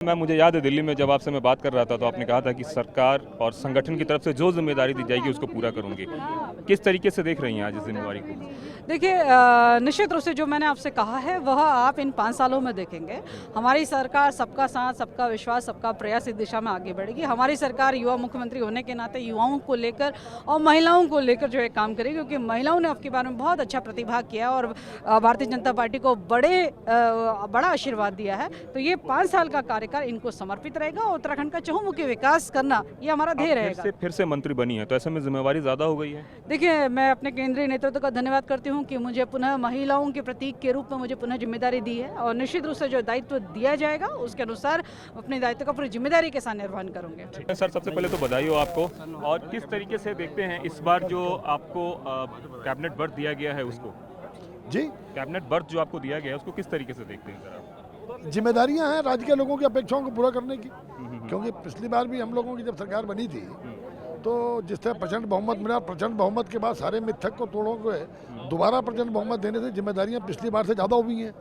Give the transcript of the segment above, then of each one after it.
मुझे याद है दिल्ली में जब आपसे मैं बात कर रहा था तो आपने कहा था कि सरकार और संगठन की तरफ से जो जिम्मेदारी दी जाएगी उसको पूरा करूंगी। किस तरीके से देख रही हैं आज इस जिम्मेदारी को? देखिए, निश्चित रूप से जो मैंने आपसे कहा है वह आप इन 5 सालों में देखेंगे। हमारी सरकार सबका साथ, सबका विश्वास, सबका प्रयास इस दिशा में आगे बढ़ेगी। हमारी सरकार युवा मुख्यमंत्री होने के नाते युवाओं को लेकर और महिलाओं को लेकर जो है काम करेगी, क्योंकि महिलाओं ने आपके बारे में बहुत अच्छा प्रतिभाग किया और भारतीय जनता पार्टी को बड़ा आशीर्वाद दिया है। तो ये 5 साल का कार्यकाल इनको समर्पित रहेगा और उत्तराखंड का चहुमुखी विकास करना ये हमारा ध्येय रहेगा। फिर से मंत्री बनी है तो ऐसे में जिम्मेवारी ज़्यादा हो गई है? देखिए, मैं अपने केंद्रीय नेतृत्व का धन्यवाद करती हूँ कि मुझे पुनः महिलाओं के प्रतीक के रूप में मुझे पुनः जिम्मेदारी दी है और निश्चित रूप से जो दायित्व दिया जाएगा उसके अनुसार अपने दायित्व का पूरी जिम्मेदारी के साथ निर्वहन करूंगे। सर, सबसे पहले तो बधाई हो आपको। और किस तरीके से देखते हैं इस बार जो आपको कैबिनेट बर्थ दिया गया है उसको? जी, कैबिनेट बर्थ जो आपको दिया गया है उसको किस तरीके से देखते हैं सर आप? जिम्मेदारियां हैं राज्य के लोगों की अपेक्षाओं को पूरा करने की, क्योंकि पिछली बार भी हम लोगों की जब सरकार बनी थी तो जिस तरह प्रचंड बहुमत मिला, प्रचंड बहुमत के बाद सारे मिथक को तोड़ों को दोबारा प्रचंड बहुमत देने से जिम्मेदारियां पिछली बार से ज़्यादा हुई हैं।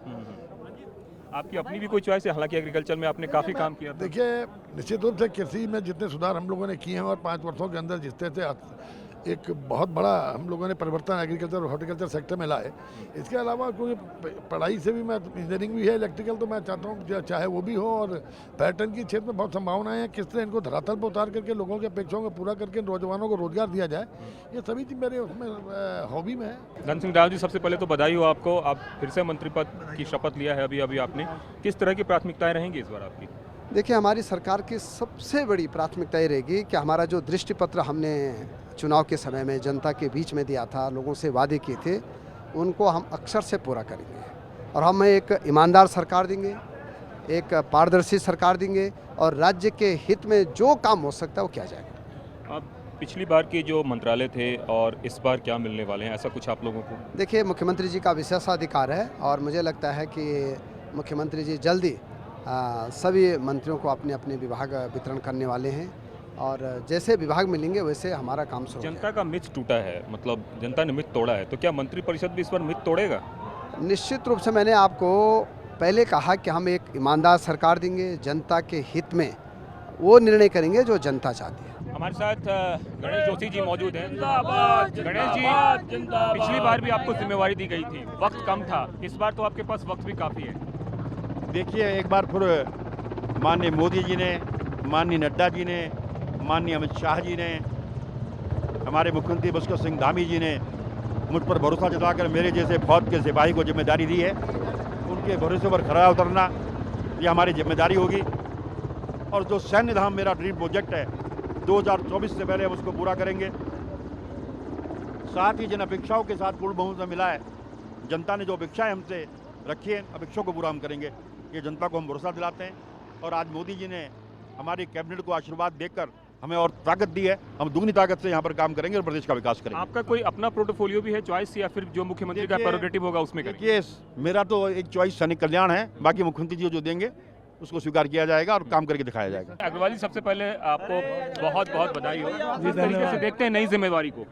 आपकी अपनी भी कोई चॉइस है? हालांकि एग्रीकल्चर में आपने काफ़ी काम किया था। देखिए, निश्चित रूप से कृषि में जितने सुधार हम लोगों ने किए हैं और 5 वर्षों के अंदर जिस तरह से एक बहुत बड़ा हम लोगों ने परिवर्तन एग्रीकल्चर और हॉर्टिकल्चर सेक्टर में लाए। इसके अलावा क्योंकि पढ़ाई से भी मैं इंजीनियरिंग भी है, इलेक्ट्रिकल, तो मैं चाहता हूँ चाहे वो भी हो, और पर्यटन की क्षेत्र में बहुत संभावनाएं हैं। किस तरह इनको धरातल पर उतार करके लोगों की अपेक्षाओं को पूरा करके नौजवानों को रोजगार दिया जाए, ये सभी चीज़ मेरे उसमें हॉबी में है। धन सिंह रावत जी, सबसे पहले तो बधाई हो आपको। आप फिर से मंत्री पद की शपथ लिया है अभी आपने। किस तरह की प्राथमिकताएं रहेंगी इस बार आपकी? देखिए, हमारी सरकार की सबसे बड़ी प्राथमिकता ये रहेगी कि हमारा जो दृष्टि पत्र हमने चुनाव के समय में जनता के बीच में दिया था, लोगों से वादे किए थे, उनको हम अक्षर से पूरा करेंगे और हम एक ईमानदार सरकार देंगे, एक पारदर्शी सरकार देंगे और राज्य के हित में जो काम हो सकता है वो किया जाएगा। अब पिछली बार के जो मंत्रालय थे और इस बार क्या मिलने वाले हैं, ऐसा कुछ आप लोगों को? देखिए, मुख्यमंत्री जी का विशेषाधिकार है और मुझे लगता है कि मुख्यमंत्री जी जल्दी सभी मंत्रियों को अपने अपने विभाग वितरण करने वाले हैं और जैसे विभाग मिलेंगे वैसे हमारा काम शुरू। जनता का मिथ टूटा है, मतलब जनता ने मिथ तोड़ा है, तो क्या मंत्रिपरिषद भी इस बार मिथ तोड़ेगा? निश्चित रूप से मैंने आपको पहले कहा कि हम एक ईमानदार सरकार देंगे, जनता के हित में वो निर्णय करेंगे जो जनता चाहती है। हमारे साथ गणेश जोशी जी मौजूद हैं। गणेश जी, पिछली बार भी आपको जिम्मेवारी दी गई थी, वक्त कम था, इस बार तो आपके पास वक्त भी काफ़ी है। देखिए, एक बार फिर माननीय मोदी जी ने, माननीय नड्डा जी ने, माननीय अमित शाह जी ने, हमारे मुख्यमंत्री पुष्कर सिंह धामी जी ने मुझ पर भरोसा जताकर मेरे जैसे फौज के सिपाही को जिम्मेदारी दी है। उनके भरोसे पर खरा उतरना ये हमारी जिम्मेदारी होगी और जो सैन्य धाम मेरा ड्रीम प्रोजेक्ट है 2024 से पहले हम उसको पूरा करेंगे। साथ ही जिन अपेक्षाओं के साथ पूर्ण बहुमत मिला है, जनता ने जो अपेक्षाएं हमसे रखी है, अपेक्षाओं को पूरा हम करेंगे, ये जनता को हम भरोसा दिलाते हैं। और आज मोदी जी ने हमारी कैबिनेट को आशीर्वाद देकर हमें और ताकत दी है, हम दुगनी ताकत से यहाँ पर काम करेंगे और प्रदेश का विकास करेंगे। आपका कोई अपना पोर्टफोलियो भी है चॉइस, या फिर जो मुख्यमंत्री का प्रेरोगेटिव होगा उसमें करेंगे? ये मेरा तो एक चॉइस सैनिक कल्याण है, बाकी मुख्यमंत्री जी जो देंगे उसको स्वीकार किया जाएगा और काम करके दिखाया जाएगा। अग्रवाल जी, सबसे पहले आपको बहुत बहुत बधाई हो। जिस तरीके से देखते हैं नई जिम्मेवारी को?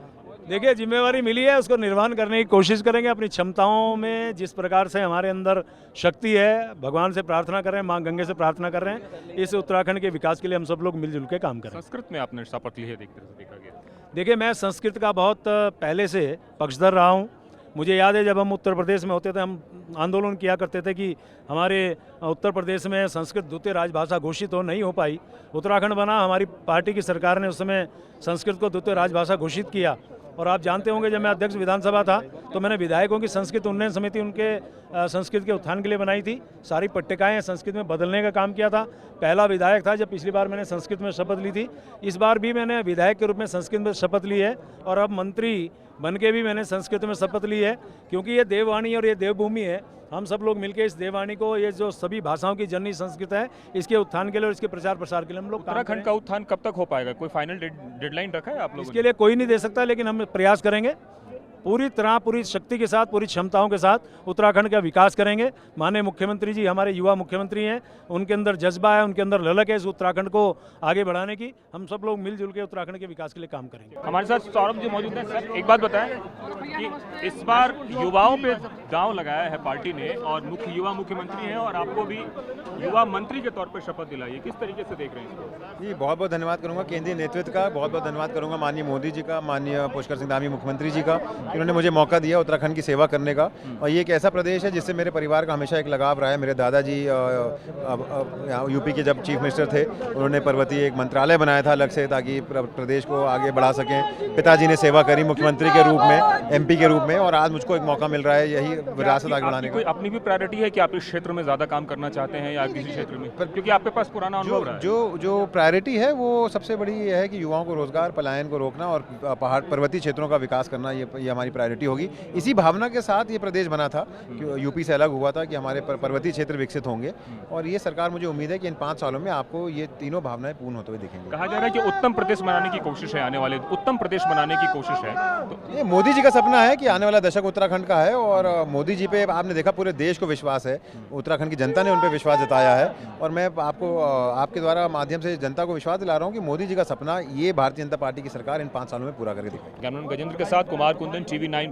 देखिए, जिम्मेवारी मिली है, उसको निर्वहन करने की कोशिश करेंगे। अपनी क्षमताओं में जिस प्रकार से हमारे अंदर शक्ति है, भगवान से प्रार्थना कर रहे हैं, माँ गंगे से प्रार्थना कर रहे हैं, इस उत्तराखंड के विकास के लिए हम सब लोग मिलजुल के काम करें। संस्कृत में आपने शपथ ली है, देखा गया। देखिए, मैं संस्कृत का बहुत पहले से पक्षधर रहा हूँ। मुझे याद है जब हम उत्तर प्रदेश में होते थे, हम आंदोलन किया करते थे कि हमारे उत्तर प्रदेश में संस्कृत द्वितीय राजभाषा घोषित नहीं हो पाई। उत्तराखंड बना, हमारी पार्टी की सरकार ने उस समय संस्कृत को द्वितीय राजभाषा घोषित किया। और आप जानते होंगे, जब मैं अध्यक्ष विधानसभा था तो मैंने विधायकों की संस्कृत उन्नयन समिति उनके संस्कृत के उत्थान के लिए बनाई थी। सारी पट्टिकाएँ संस्कृत में बदलने का काम किया था। पहला विधायक था जब पिछली बार मैंने संस्कृत में शपथ ली थी। इस बार भी मैंने विधायक के रूप में संस्कृत में शपथ ली है और अब मंत्री बन के भी मैंने संस्कृत में शपथ ली है, क्योंकि ये देववाणी और ये देवभूमि है। हम सब लोग मिलकर इस देववाणी को, ये जो सभी भाषाओं की जननी संस्कृत है, इसके उत्थान के लिए और इसके प्रचार प्रसार के लिए हम लोग। उत्तराखंड का उत्थान कब तक हो पाएगा? कोई फाइनल डेडलाइन रखा है आप लोगों ने? इसके लिए कोई नहीं दे सकता, लेकिन हम प्रयास करेंगे। पूरी तरह, पूरी शक्ति के साथ, पूरी क्षमताओं के साथ उत्तराखंड का विकास करेंगे। माननीय मुख्यमंत्री जी हमारे युवा मुख्यमंत्री हैं, उनके अंदर जज्बा है, उनके अंदर ललक है इस उत्तराखंड को आगे बढ़ाने की। हम सब लोग मिलजुल के उत्तराखंड के विकास के लिए काम करेंगे। हमारे साथ सौरभ जी मौजूद हैं। सर, एक बात बताएं कि इस बार युवाओं पे दांव लगाया है पार्टी ने और युवा मुख्यमंत्री हैं और आपको भी युवा मंत्री के तौर पर शपथ दिलाई है, किस तरीके से देख रहे हैं इसको? जी, बहुत बहुत धन्यवाद करूंगा केंद्रीय नेतृत्व का, बहुत बहुत धन्यवाद करूंगा माननीय मोदी जी का, माननीय पुष्कर सिंह धामी मुख्यमंत्री जी का, उन्होंने मुझे मौका दिया उत्तराखंड की सेवा करने का। और ये एक ऐसा प्रदेश है जिससे मेरे परिवार का हमेशा एक लगाव रहा है। मेरे दादाजी यूपी के जब चीफ मिनिस्टर थे, उन्होंने पर्वतीय एक मंत्रालय बनाया था अलग से, ताकि प्रदेश को आगे बढ़ा सकें। पिताजी ने सेवा करी मुख्यमंत्री के रूप में, एमपी के रूप में, और आज मुझको एक मौका मिल रहा है यही विरासत आगे बढ़ाने कोई अपनी भी प्रायोरिटी है कि आप इस क्षेत्र में ज़्यादा काम करना चाहते हैं या किसी क्षेत्र में, क्योंकि आपके पास पुराना अनुभव रहा है? जो प्रायोरिटी है वो सबसे बड़ी ये है कि युवाओं को रोजगार, पलायन को रोकना और पहाड़ पर्वतीय क्षेत्रों का विकास करना, ये हमारी प्रायोरिटी होगी। इसी भावना के साथ ये प्रदेश बना था कि यूपी से अलग हुआ था कि हमारे पर्वतीय क्षेत्र विकसित होंगे, और ये सरकार, मुझे उम्मीद है कि इन 5 सालों में आपको ये तीनों भावनाएं पूर्ण होते हुए दिखेंगे। कहा जा रहा है कि उत्तम प्रदेश बनाने की कोशिश है, आने वाले उत्तम प्रदेश बनाने की कोशिश है, तो ये मोदी जी का सपना है कि आने वाला दशक उत्तराखंड का है, और मोदी जी पे आपने देखा पूरे देश को विश्वास है, उत्तराखंड की जनता ने उन पर विश्वास जताया है, और मैं आपको आपके द्वारा माध्यम से जनता को विश्वास दिला रहा हूँ कि मोदी जी का सपना ये भारतीय जनता पार्टी की सरकार इन 5 सालों में पूरा करके दिखाएगी। कैमरामैन गजेंद्र के साथ कुमार कुंदन, TV9।